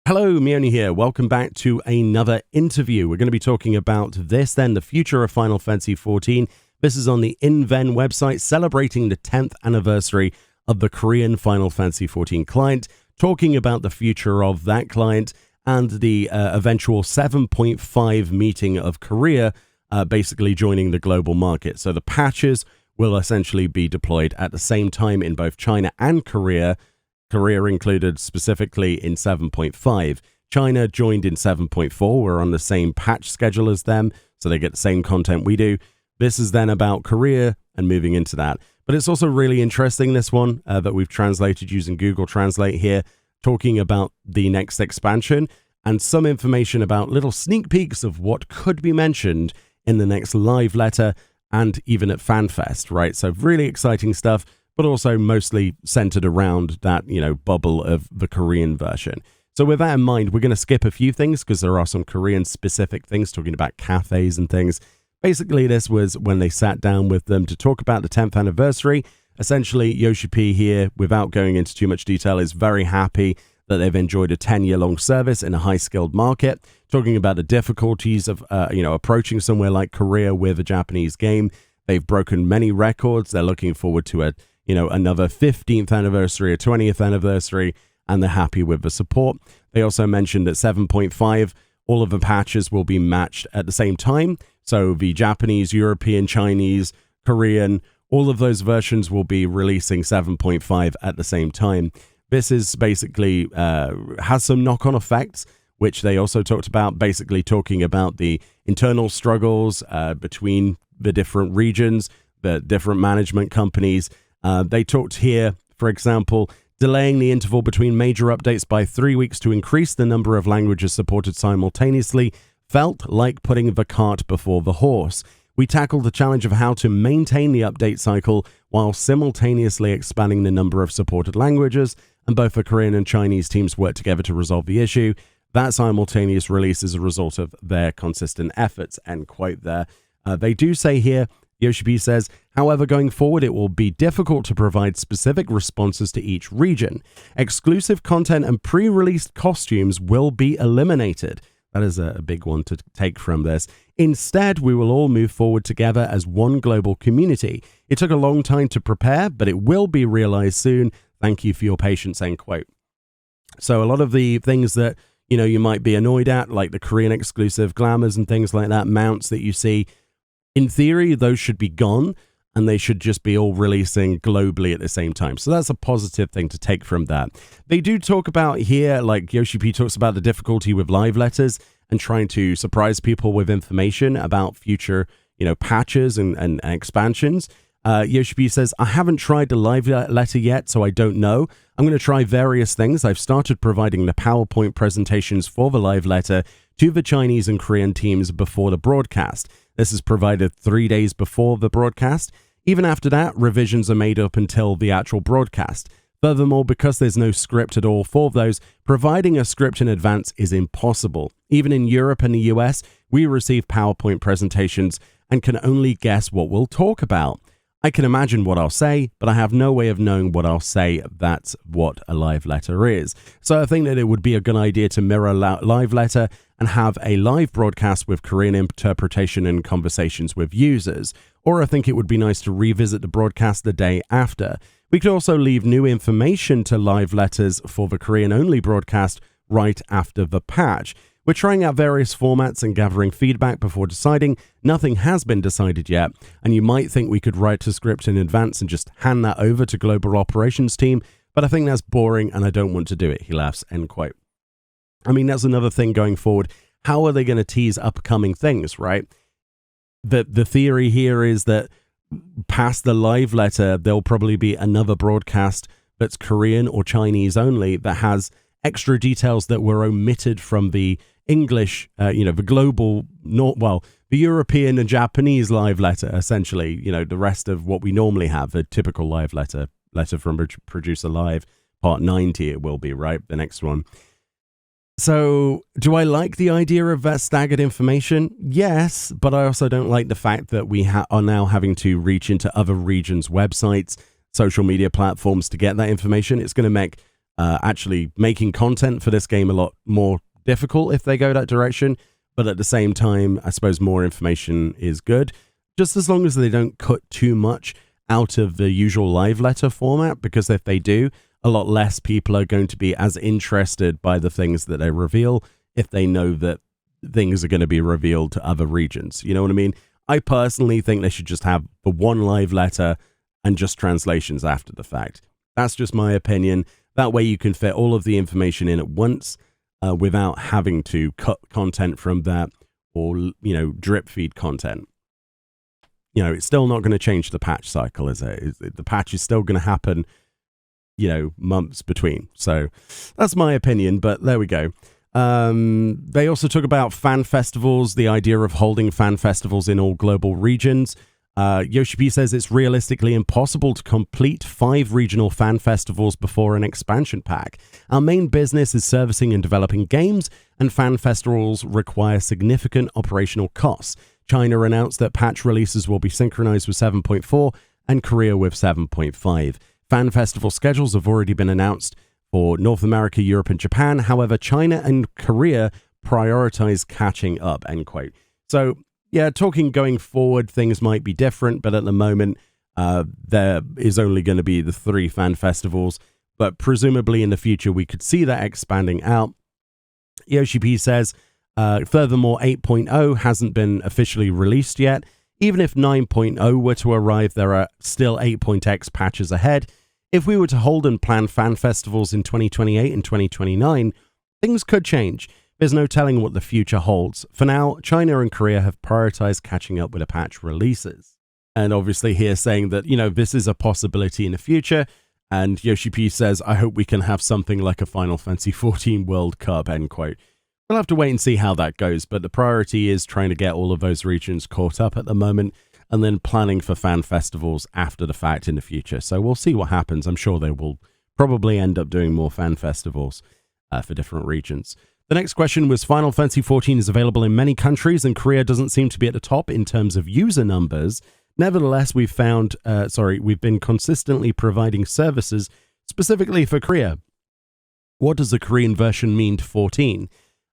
Hello, Meoni here. Welcome back to another interview. We're going to be talking about this then, the future of Final Fantasy XIV. This is on the Inven website, celebrating the 10th anniversary of the Korean Final Fantasy XIV client, talking about the future of that client and the eventual 7.5 meeting of Korea, basically joining the global market. So the patches will essentially be deployed at the same time in both China and Korea. Korea included specifically in 7.5. China joined in 7.4. We're on the same patch schedule as them, so they get the same content we do. This is then about Korea and moving into that. But it's also really interesting, this one, that we've translated using Google Translate here, talking about the next expansion and some information about little sneak peeks of what could be mentioned in the next live letter and even at FanFest, right? So really exciting stuff, but also mostly centered around that, bubble of the Korean version. So with that in mind, we're going to skip a few things because there are some Korean-specific things, talking about cafes and things. Basically, this was when they sat down with them to talk about the 10th anniversary. Essentially, Yoshi P here, without going into too much detail, is very happy that they've enjoyed a 10-year-long service in a high-skilled market, talking about the difficulties of, approaching somewhere like Korea with a Japanese game. They've broken many records. They're looking forward to another 15th anniversary, a 20th anniversary, and they're happy with the support. They also mentioned that 7.5, all of the patches will be matched at the same time. So the Japanese, European, Chinese, Korean, all of those versions will be releasing 7.5 at the same time. This is basically, has some knock-on effects, which they also talked about, basically talking about the internal struggles between the different regions, the different management companies. They talked here, for example, delaying the interval between major updates by 3 weeks to increase the number of languages supported simultaneously felt like putting the cart before the horse. We tackled the challenge of how to maintain the update cycle while simultaneously expanding the number of supported languages, and both the Korean and Chinese teams worked together to resolve the issue. That simultaneous release is a result of their consistent efforts, end quote there. They do say here, Yoshi P says, however, going forward, it will be difficult to provide specific responses to each region. Exclusive content and pre-released costumes will be eliminated. That is a big one to take from this. Instead, we will all move forward together as one global community. It took a long time to prepare, but it will be realized soon. Thank you for your patience, end quote. So a lot of the things that, you might be annoyed at, like the Korean exclusive glamours and things like that, mounts that you see, in theory, those should be gone, and they should just be all releasing globally at the same time. So that's a positive thing to take from that. They do talk about here, like Yoshi P talks about the difficulty with live letters and trying to surprise people with information about future, patches and expansions. Yoshi P says, I haven't tried the live letter yet, so I don't know. I'm going to try various things. I've started providing the PowerPoint presentations for the live letter to the Chinese and Korean teams before the broadcast. This is provided 3 days before the broadcast. Even after that, revisions are made up until the actual broadcast. Furthermore, because there's no script at all for those, providing a script in advance is impossible. Even in Europe and the US, we receive PowerPoint presentations and can only guess what we'll talk about. I can imagine what I'll say, but I have no way of knowing what I'll say. That's what a live letter is. So I think that it would be a good idea to mirror live letter and have a live broadcast with Korean interpretation and conversations with users. Or I think it would be nice to revisit the broadcast the day after. We could also leave new information to live letters for the Korean-only broadcast right after the patch. We're trying out various formats and gathering feedback before deciding. Nothing has been decided yet, and you might think we could write a script in advance and just hand that over to Global Operations team, but I think that's boring and I don't want to do it, he laughs, end quote. I mean, that's another thing going forward. How are they going to tease upcoming things, right? The theory here is that past the live letter, there'll probably be another broadcast that's Korean or Chinese only that has extra details that were omitted from the English, the global, the European and Japanese live letter, essentially, the rest of what we normally have, a typical live letter from Producer Live, part 90 it will be, right? The next one. So, do I like the idea of that staggered information? Yes, but I also don't like the fact that we are now having to reach into other regions' websites, social media platforms to get that information. It's going to make actually making content for this game a lot more difficult if they go that direction. But at the same time, I suppose more information is good, just as long as they don't cut too much out of the usual live letter format, because if they do, a lot less people are going to be as interested by the things that they reveal if they know that things are going to be revealed to other regions. You know what I mean? I personally think they should just have the one live letter and just translations after the fact. That's just my opinion. That way you can fit all of the information in at once without having to cut content from that or, drip feed content. It's still not going to change the patch cycle, is it? The patch is still going to happen, months between. So that's my opinion, but there we go. They also talk about fan festivals, the idea of holding fan festivals in all global regions. Yoshi P says it's realistically impossible to complete 5 regional fan festivals before an expansion pack. Our main business is servicing and developing games, and fan festivals require significant operational costs. China announced that patch releases will be synchronized with 7.4 and Korea with 7.5. Fan festival schedules have already been announced for North America, Europe, and Japan. However, China and Korea prioritize catching up, end quote. So, yeah, talking going forward, things might be different, but at the moment, there is only going to be the 3 fan festivals, but presumably in the future, we could see that expanding out. Yoshi P says, furthermore, 8.0 hasn't been officially released yet. Even if 9.0 were to arrive, there are still 8.x patches ahead. If we were to hold and plan fan festivals in 2028 and 2029, things could change. There's no telling what the future holds. For now, China and Korea have prioritized catching up with the patch releases. And obviously here saying that, this is a possibility in the future. And Yoshi P says, I hope we can have something like a Final Fantasy XIV World Cup, end quote. We'll have to wait and see how that goes, but the priority is trying to get all of those regions caught up at the moment and then planning for fan festivals after the fact in the future. So we'll see what happens. I'm sure they will probably end up doing more fan festivals for different regions. The next question was, Final Fantasy XIV is available in many countries and Korea doesn't seem to be at the top in terms of user numbers. Nevertheless, we've been consistently providing services specifically for Korea. What does the Korean version mean to 14?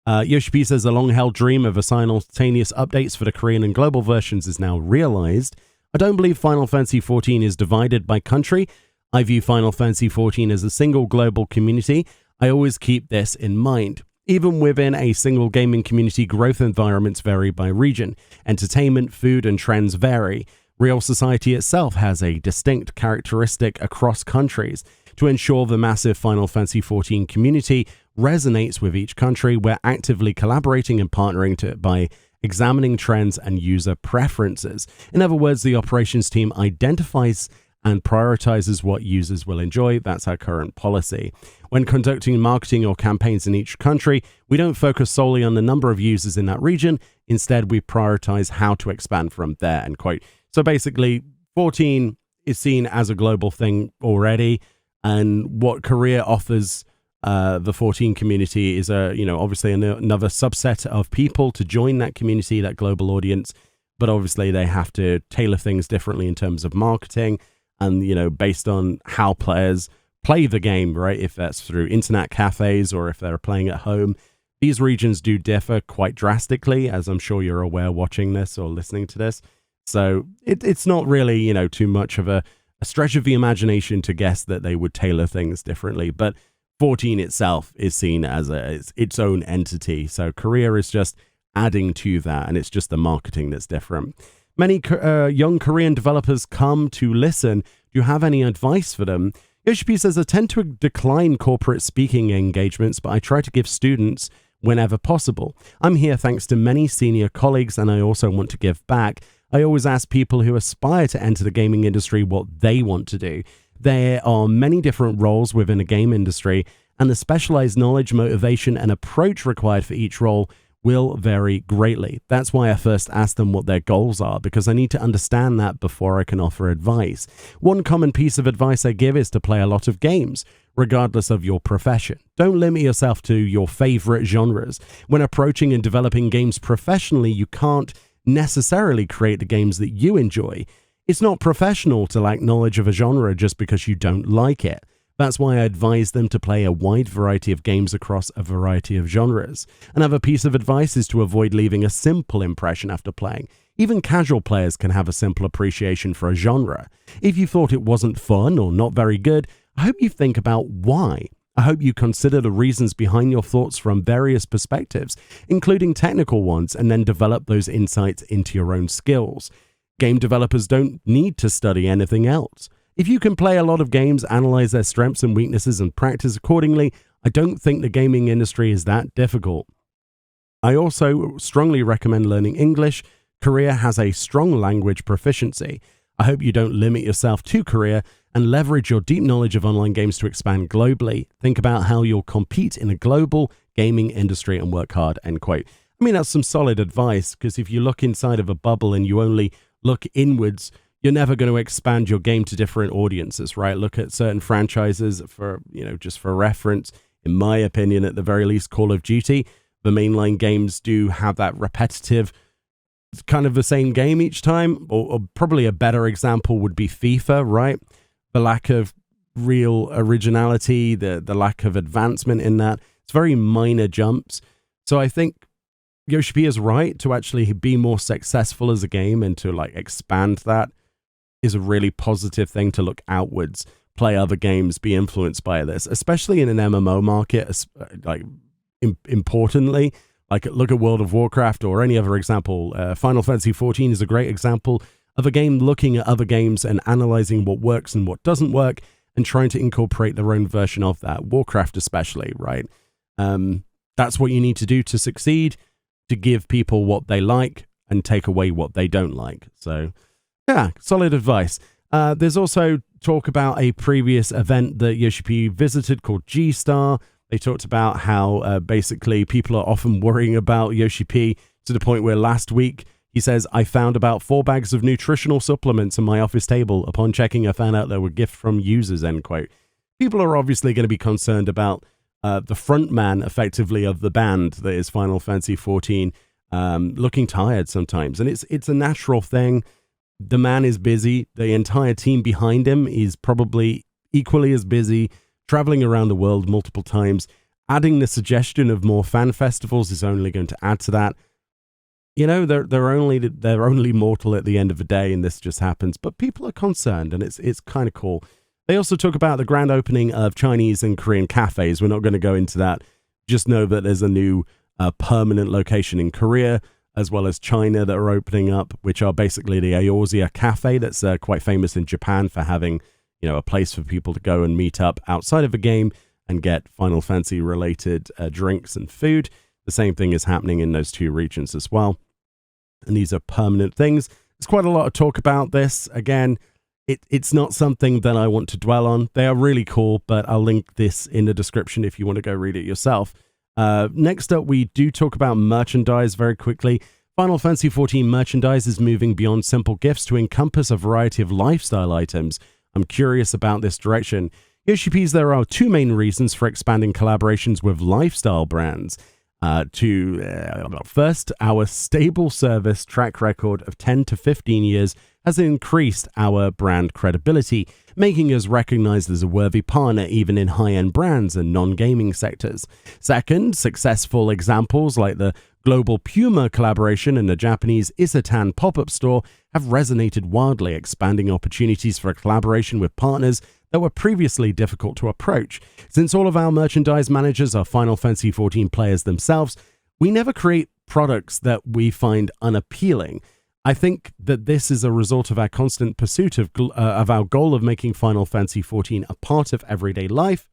Yoshi P says the long-held dream of a simultaneous updates for the Korean and global versions is now realized. I don't believe Final Fantasy XIV is divided by country. I view Final Fantasy XIV as a single global community. I always keep this in mind. Even within a single gaming community, growth environments vary by region. Entertainment, food, and trends vary. Real society itself has a distinct characteristic across countries. To ensure the massive Final Fantasy XIV community resonates with each country, we're actively collaborating and partnering by examining trends and user preferences. In other words, the operations team identifies and prioritizes what users will enjoy. That's our current policy. When conducting marketing or campaigns in each country, we don't focus solely on the number of users in that region. Instead, we prioritize how to expand from there, end quote. So basically, 14 is seen as a global thing already. And what Korea offers the 14 community is obviously another subset of people to join that community, that global audience. But obviously they have to tailor things differently in terms of marketing and, based on how players play the game, right? If that's through internet cafes or if they're playing at home, these regions do differ quite drastically, as I'm sure you're aware watching this or listening to this. So it's not really, too much of a stretch of the imagination to guess that they would tailor things differently. But 14 itself is seen as its own entity. So Korea is just adding to that, and it's just the marketing that's different. Many young Korean developers come to listen. Do you have any advice for them? Yoshi P says, I tend to decline corporate speaking engagements, but I try to give students whenever possible. I'm here thanks to many senior colleagues, and I also want to give back. I always ask people who aspire to enter the gaming industry what they want to do. There are many different roles within a game industry, and the specialized knowledge, motivation, and approach required for each role will vary greatly. That's why I first ask them what their goals are, because I need to understand that before I can offer advice. One common piece of advice I give is to play a lot of games, regardless of your profession. Don't limit yourself to your favorite genres. When approaching and developing games professionally, you can't necessarily create the games that you enjoy. It's not professional to lack knowledge of a genre just because you don't like it. That's why I advise them to play a wide variety of games across a variety of genres. Another piece of advice is to avoid leaving a simple impression after playing. Even casual players can have a simple appreciation for a genre. If you thought it wasn't fun or not very good, I hope you think about why. I hope you consider the reasons behind your thoughts from various perspectives, including technical ones, and then develop those insights into your own skills. Game developers don't need to study anything else. If you can play a lot of games, analyze their strengths and weaknesses, and practice accordingly, I don't think the gaming industry is that difficult. I also strongly recommend learning English. Korea has a strong language proficiency. I hope you don't limit yourself to Korea and leverage your deep knowledge of online games to expand globally. Think about how you'll compete in a global gaming industry and work hard, end quote. I mean, that's some solid advice, because if you look inside of a bubble and you only look inwards, you're never going to expand your game to different audiences, right? Look at certain franchises for, just for reference. In my opinion, at the very least, Call of Duty, the mainline games do have that repetitive, kind of the same game each time, or probably a better example would be FIFA, right? The lack of real originality, the lack of advancement in that. It's very minor jumps. So I think Yoshi P is right to actually be more successful as a game and to expand that is a really positive thing to look outwards, play other games, be influenced by this, especially in an MMO market, importantly. Look at World of Warcraft or any other example. Final Fantasy XIV is a great example of a game looking at other games and analyzing what works and what doesn't work and trying to incorporate their own version of that. Warcraft especially, right? That's what you need to do to succeed, to give people what they like and take away what they don't like. So, yeah, solid advice. There's also talk about a previous event that Yoshi P visited called G-Star. They talked about how basically people are often worrying about Yoshi P to the point where last week he says, I found about 4 bags of nutritional supplements on my office table. Upon checking, I found out they were gifts from users, end quote. People are obviously going to be concerned about the front man, effectively, of the band that is Final Fantasy XIV, looking tired sometimes. And it's a natural thing. The man is busy. The entire team behind him is probably equally as busy, traveling around the world multiple times. Adding the suggestion of more fan festivals is only going to add to that. They're only mortal at the end of the day, and this just happens. But people are concerned, and it's kind of cool. They also talk about the grand opening of Chinese and Korean cafes. We're not going to go into that. Just know that there's a new permanent location in Korea, as well as China, that are opening up, which are basically the Eorzea Cafe that's quite famous in Japan for having, a place for people to go and meet up outside of a game and get Final Fantasy related drinks and food. The same thing is happening in those two regions as well. And these are permanent things. There's quite a lot of talk about this. Again, it's not something that I want to dwell on. They are really cool, but I'll link this in the description if you want to go read it yourself. Next up, we do talk about merchandise very quickly. Final Fantasy XIV merchandise is moving beyond simple gifts to encompass a variety of lifestyle items. I'm curious about this direction. Yoshi P's, there are 2 main reasons for expanding collaborations with lifestyle brands. First, our stable service track record of 10 to 15 years has increased our brand credibility, making us recognized as a worthy partner even in high-end brands and non-gaming sectors. Second, successful examples like the global Puma collaboration and the Japanese Isatan pop-up store have resonated wildly, expanding opportunities for a collaboration with partners that were previously difficult to approach. Since all of our merchandise managers are Final Fantasy XIV players themselves, we never create products that we find unappealing. I think that this is a result of our constant pursuit of our goal of making Final Fantasy XIV a part of everyday life,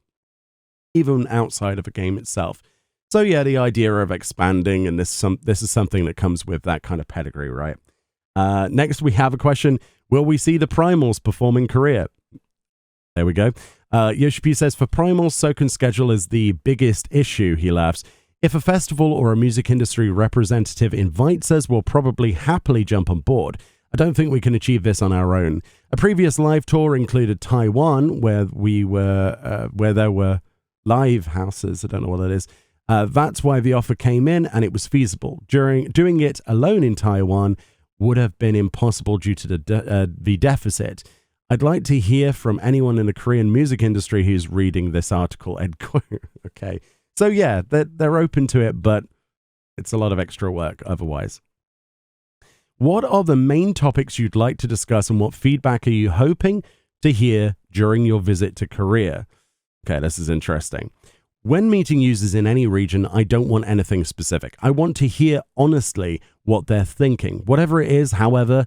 even outside of a game itself. So yeah, the idea of expanding, and this is something that comes with that kind of pedigree, right? Next, we have a question. Will we see the Primals perform in Korea? There we go. Yoshi P says, for Primals, Soken's schedule is the biggest issue, he laughs. If a festival or a music industry representative invites us, we'll probably happily jump on board. I don't think we can achieve this on our own. A previous live tour included Taiwan, where there were live houses. I don't know what that is. That's why the offer came in, and it was feasible. Doing it alone in Taiwan would have been impossible due to the deficit. I'd like to hear from anyone in the Korean music industry who's reading this article, end quote. Okay. So yeah, they're open to it, but it's a lot of extra work otherwise. What are the main topics you'd like to discuss, and what feedback are you hoping to hear during your visit to Korea? Okay, this is interesting. When meeting users in any region, I don't want anything specific. I want to hear honestly what they're thinking. Whatever it is, however,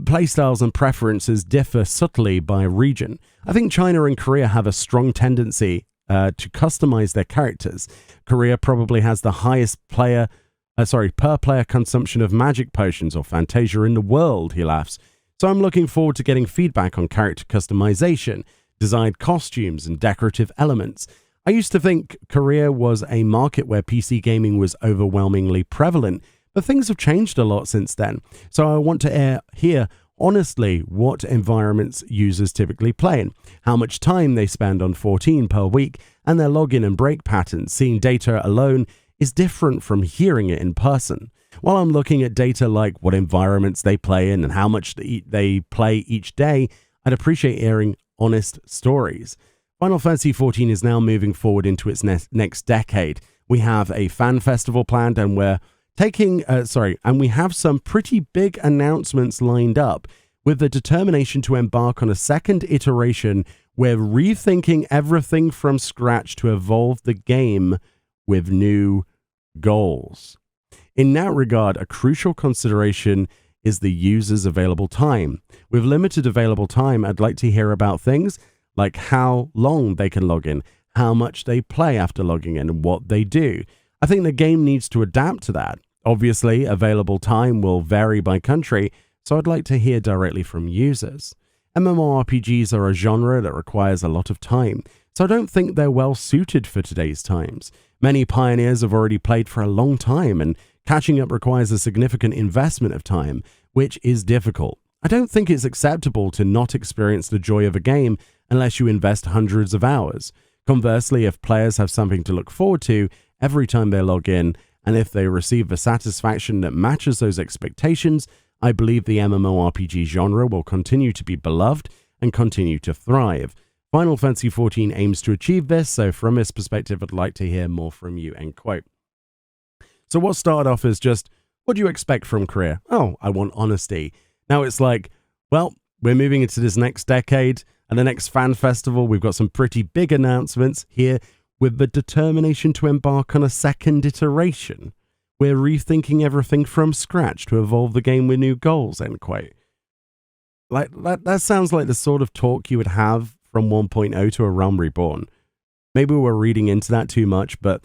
playstyles and preferences differ subtly by region. I think China and Korea have a strong tendency to customize their characters. Korea probably has the highest per player consumption of magic potions or Fantasia in the world, he laughs. So I'm looking forward to getting feedback on character customization, designed costumes, and decorative elements. I used to think Korea was a market where PC gaming was overwhelmingly prevalent, but things have changed a lot since then. So I want to hear honestly what environments users typically play in, how much time they spend on 14 per week, and their login and break patterns. Seeing data alone is different from hearing it in person. While I'm looking at data like what environments they play in and how much they play each day, I'd appreciate hearing honest stories. Final Fantasy XIV is now moving forward into its next decade. We have a fan festival planned, and we have some pretty big announcements lined up. With the determination to embark on a second iteration, we're rethinking everything from scratch to evolve the game with new goals. In that regard, a crucial consideration is the user's available time. With limited available time, I'd like to hear about things like how long they can log in, how much they play after logging in, and what they do. I think the game needs to adapt to that. Obviously, available time will vary by country, so I'd like to hear directly from users. MMORPGs are a genre that requires a lot of time, so I don't think they're well suited for today's times. Many pioneers have already played for a long time, and catching up requires a significant investment of time, which is difficult. I don't think it's acceptable to not experience the joy of a game unless you invest hundreds of hours. Conversely, if players have something to look forward to every time they log in, and if they receive the satisfaction that matches those expectations, I believe the MMORPG genre will continue to be beloved and continue to thrive. Final Fantasy XIV aims to achieve this, so from this perspective, I'd like to hear more from you, end quote. So what started off as just, what do you expect from Korea? Oh, I want honesty. Now it's like, well, we're moving into this next decade, and the next fan festival, we've got some pretty big announcements here. With the determination to embark on a second iteration, we're rethinking everything from scratch to evolve the game with new goals, end quote. Like, that sounds like the sort of talk you would have from 1.0 to A Realm Reborn. Maybe we're reading into that too much, but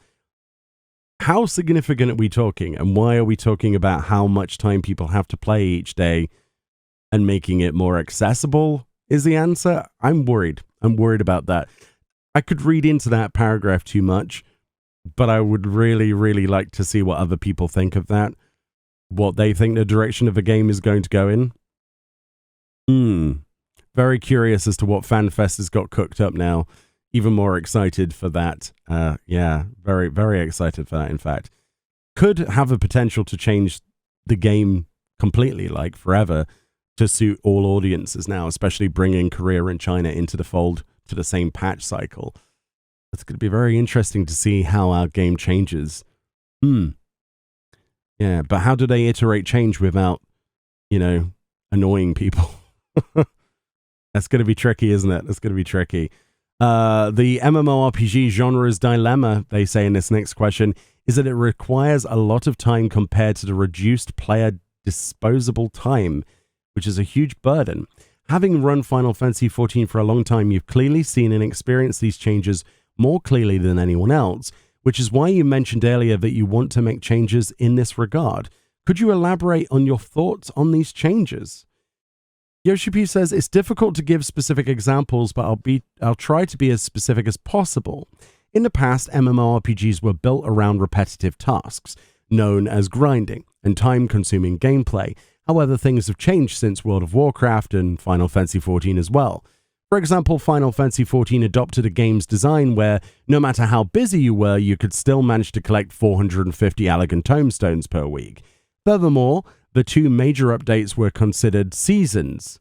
how significant are we talking, and why are we talking about how much time people have to play each day and making it more accessible is the answer? I'm worried. I'm worried about that. I could read into that paragraph too much, but I would really, really like to see what other people think of that, what they think the direction of the game is going to go in. Very curious as to what FanFest has got cooked up now. Even more excited for that. Yeah, very, very excited for that, in fact. Could have a potential to change the game completely, like forever, to suit all audiences now, especially bringing Korea and China into the fold to the same patch cycle. It's going to be very interesting to see how our game changes. Yeah, but how do they iterate change without, annoying people? That's going to be tricky, isn't it? That's going to be tricky. The MMORPG genre's dilemma, they say in this next question, is that it requires a lot of time compared to the reduced player disposable time, which is a huge burden. Having run Final Fantasy XIV for a long time, you've clearly seen and experienced these changes more clearly than anyone else, which is why you mentioned earlier that you want to make changes in this regard. Could you elaborate on your thoughts on these changes? Yoshi P says, it's difficult to give specific examples, but I'll try to be as specific as possible. In the past, MMORPGs were built around repetitive tasks, known as grinding, and time-consuming gameplay. However, things have changed since World of Warcraft and Final Fantasy XIV as well. For example, Final Fantasy XIV adopted a game's design where, no matter how busy you were, you could still manage to collect 450 elegant tomestones per week. Furthermore, the two major updates were considered seasons.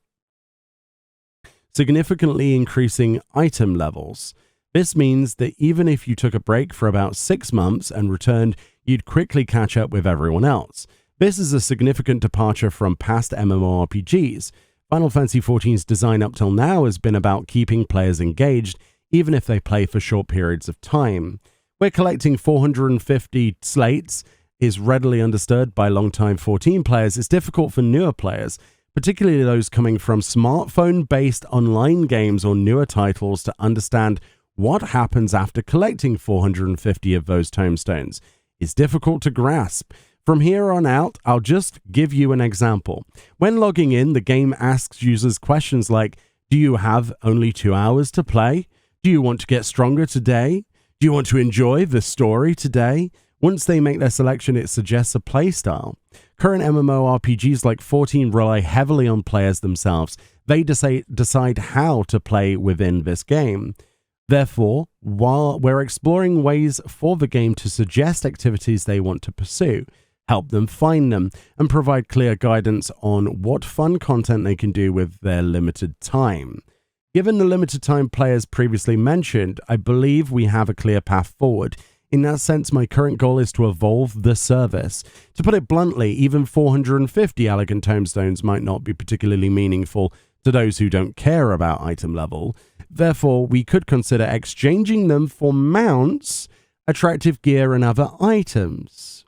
significantly increasing item levels. This means that even if you took a break for about 6 months and returned, you'd quickly catch up with everyone else. This is a significant departure from past MMORPGs. Final Fantasy XIV's design up till now has been about keeping players engaged, even if they play for short periods of time. Where collecting 450 slates is readily understood by longtime 14 players, it's difficult for newer players, particularly those coming from smartphone-based online games or newer titles, to understand what happens after collecting 450 of those tomestones. It's difficult to grasp. From here on out, I'll just give you an example. When logging in, the game asks users questions like, do you have only 2 hours to play? Do you want to get stronger today? Do you want to enjoy the story today? Once they make their selection, it suggests a playstyle. Current MMORPGs like 14 rely heavily on players themselves. They decide how to play within this game. Therefore, while we're exploring ways for the game to suggest activities they want to pursue, help them find them, and provide clear guidance on what fun content they can do with their limited time. Given the limited time players previously mentioned, I believe we have a clear path forward. In that sense, my current goal is to evolve the service. To put it bluntly, even 450 elegant tomestones might not be particularly meaningful to those who don't care about item level. Therefore, we could consider exchanging them for mounts, attractive gear, and other items.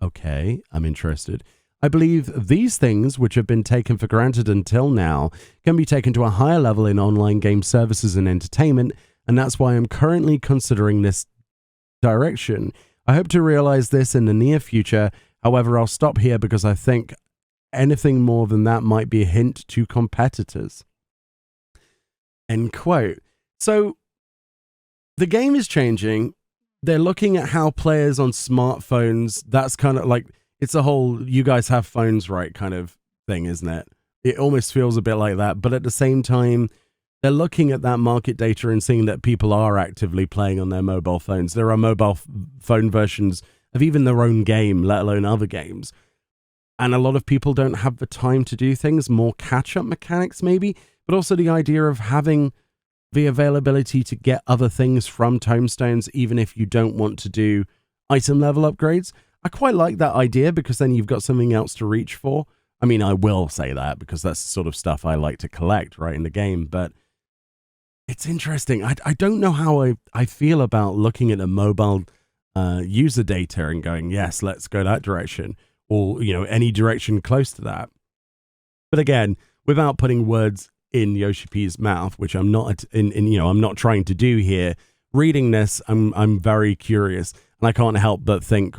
Okay, I'm interested. I believe these things, which have been taken for granted until now, can be taken to a higher level in online game services and entertainment, and that's why I'm currently considering this direction. I hope to realize this in the near future. However, I'll stop here because I think anything more than that might be a hint to competitors. End quote. So the game is changing. They're looking at how players on smartphones, that's kind of like, it's a whole you guys have phones, right, kind of thing, isn't it? It almost feels a bit like that. But at the same time, they're looking at that market data and seeing that people are actively playing on their mobile phones. There are mobile phone versions of even their own game, let alone other games. And a lot of people don't have the time to do things, more catch-up mechanics maybe, but also the idea of having the availability to get other things from tomestones, even if you don't want to do item level upgrades. I quite like that idea because then you've got something else to reach for. I mean, I will say that because that's the sort of stuff I like to collect right in the game, but it's interesting. I don't know how I feel about looking at a mobile user data and going, yes, let's go that direction, or, you know, any direction close to that. But again, without putting words in Yoshi P's mouth, which I'm not I'm not trying to do here, reading this, I'm very curious, and I can't help but think,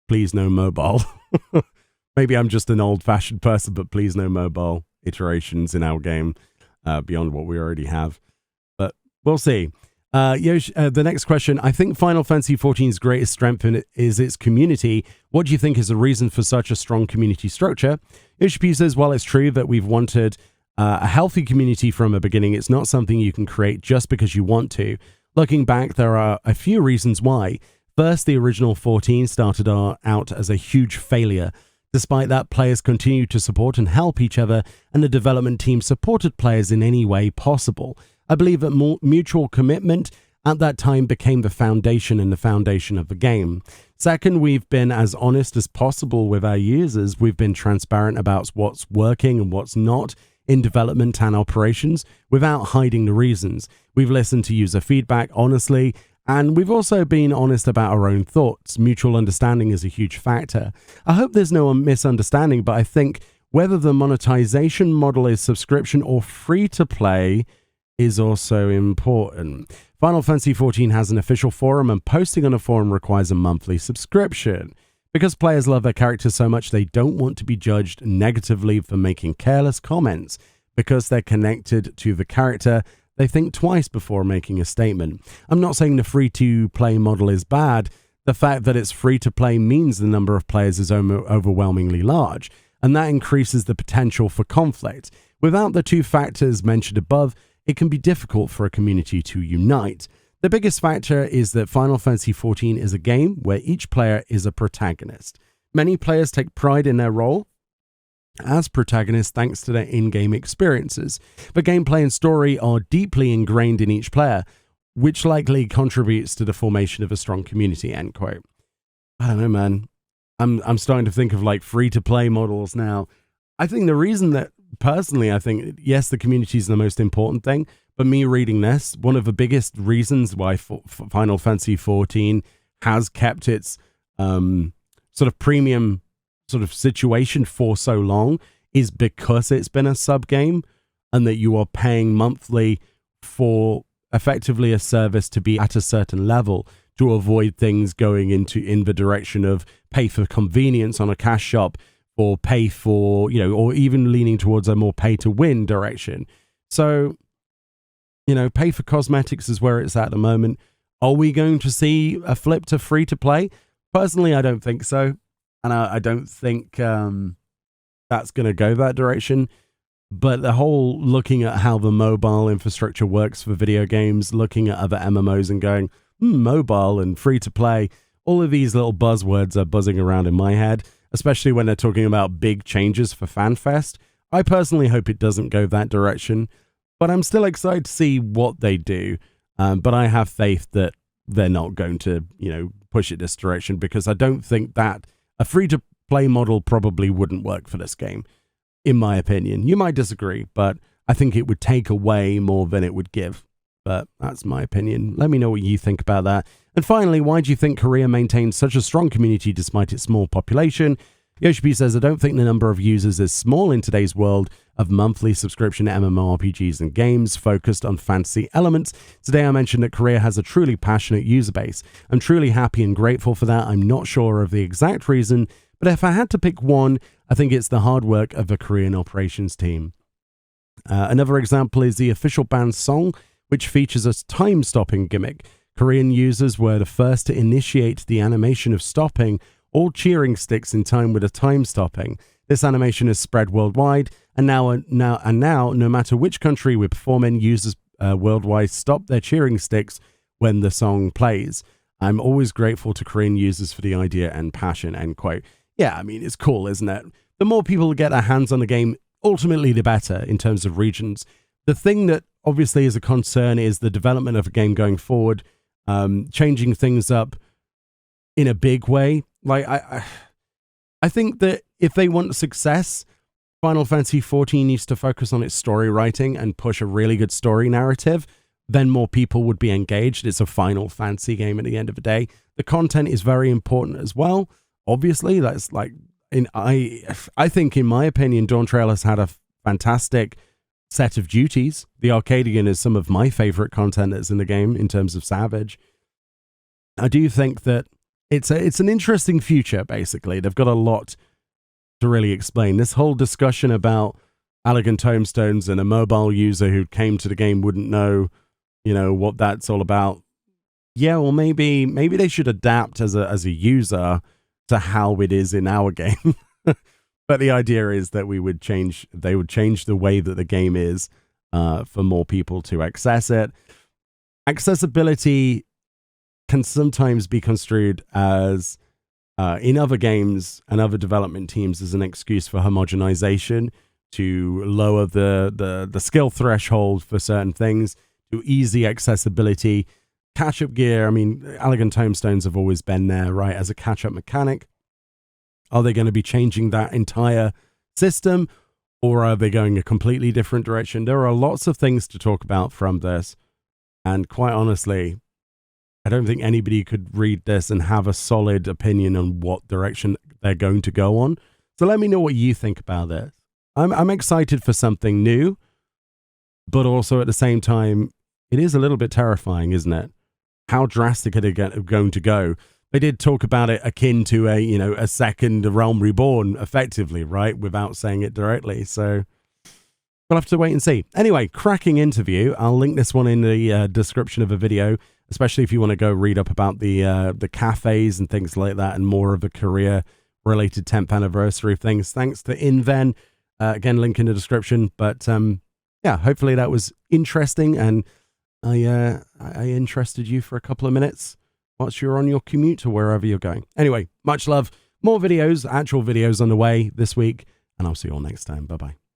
please no mobile. Maybe I'm just an old-fashioned person, but please no mobile iterations in our game beyond what we already have. But we'll see. Yoshi, the next question. I think Final Fantasy XIV's greatest strength is its community. What do you think is the reason for such a strong community structure? Yoshi P says, while it's true that we've wanted a healthy community from the beginning, it's not something you can create just because you want to. Looking back, there are a few reasons why. First, the original 14 started out as a huge failure. Despite that, players continued to support and help each other, and the development team supported players in any way possible. I believe that mutual commitment at that time became the foundation and the foundation of the game. Second, we've been as honest as possible with our users. We've been transparent about what's working and what's not in development and operations without hiding the reasons. We've listened to user feedback honestly, and we've also been honest about our own thoughts. Mutual understanding is a huge factor. I hope there's no misunderstanding, but I think whether the monetization model is subscription or free to play is also important. Final Fantasy XIV has an official forum, and posting on a forum requires a monthly subscription. Because players love their characters so much, they don't want to be judged negatively for making careless comments. Because they're connected to the character, they think twice before making a statement. I'm not saying the free-to-play model is bad. The fact that it's free-to-play means the number of players is overwhelmingly large, and that increases the potential for conflict. Without the two factors mentioned above, it can be difficult for a community to unite. The biggest factor is that Final Fantasy XIV is a game where each player is a protagonist. Many players take pride in their role as protagonists thanks to their in-game experiences. But gameplay and story are deeply ingrained in each player, which likely contributes to the formation of a strong community, end quote. I don't know, man. I'm starting to think of like free-to-play models now. I think the reason that, personally, I think, yes, the community is the most important thing, but me reading this, one of the biggest reasons why Final Fantasy XIV has kept its sort of premium sort of situation for so long is because it's been a sub-game and that you are paying monthly for effectively a service to be at a certain level to avoid things going in the direction of pay for convenience on a cash shop or pay for, or even leaning towards a more pay to win direction. So, pay for cosmetics is where it's at the moment. Are we going to see a flip to free to play? Personally, I don't think so. And I don't think that's going to go that direction. But the whole looking at how the mobile infrastructure works for video games, looking at other MMOs and going, mobile and free to play, all of these little buzzwords are buzzing around in my head, especially when they're talking about big changes for FanFest. I personally hope it doesn't go that direction, but I'm still excited to see what they do. But I have faith that they're not going to, push it this direction, because I don't think that a free-to-play model probably wouldn't work for this game, in my opinion. You might disagree, but I think it would take away more than it would give. But that's my opinion. Let me know what you think about that. And finally, why do you think Korea maintains such a strong community despite its small population? Yoshi says, I don't think the number of users is small in today's world of monthly subscription MMORPGs and games focused on fantasy elements. Today I mentioned that Korea has a truly passionate user base. I'm truly happy and grateful for that. I'm not sure of the exact reason, but if I had to pick one, I think it's the hard work of the Korean operations team. Another example is the official band song, which features a time-stopping gimmick. Korean users were the first to initiate the animation of stopping all cheering sticks in time with a time stopping. This animation is spread worldwide, and now, no matter which country we perform in, users worldwide stop their cheering sticks when the song plays. I'm always grateful to Korean users for the idea and passion, end quote. Yeah, I mean, it's cool, isn't it? The more people get their hands on the game, ultimately the better in terms of regions. The thing that obviously is a concern is the development of a game going forward, changing things up in a big way. Like, I think that if they want success, Final Fantasy XIV needs to focus on its story writing and push a really good story narrative. Then more people would be engaged. It's a Final Fantasy game at the end of the day. The content is very important as well. Obviously, that's like, I think, in my opinion, Dawntrail has had a fantastic set of duties. The Arcadian is some of my favorite content that's in the game in terms of Savage. I do think that it's an interesting future, basically. They've got a lot to really explain. This whole discussion about elegant tomestones and a mobile user who came to the game wouldn't know, what that's all about. Yeah, well, maybe they should adapt as a user to how it is in our game. But the idea is that they would change the way that the game is for more people to access it. Accessibility can sometimes be construed as, in other games and other development teams, as an excuse for homogenization, to lower the skill threshold for certain things, to easy accessibility. Catch-up gear, I mean, elegant tomestones have always been there, right, as a catch-up mechanic. Are they going to be changing that entire system, or are they going a completely different direction? There are lots of things to talk about from this, and quite honestly, I don't think anybody could read this and have a solid opinion on what direction they're going to go on. So let me know what you think about this. I'm excited for something new, but also at the same time, it is a little bit terrifying, isn't it? How drastic are they going to go? They did talk about it akin to a second Realm Reborn, effectively, right? Without saying it directly. So we'll have to wait and see. Anyway, cracking interview. I'll link this one in the description of the video, especially if you want to go read up about the cafes and things like that, and more of the career-related 10th anniversary things. Thanks to Inven. Again, link in the description. But yeah, hopefully that was interesting, and I interested you for a couple of minutes whilst you're on your commute or wherever you're going. Anyway, much love. More videos, actual videos on the way this week. and I'll see you all next time. Bye-bye.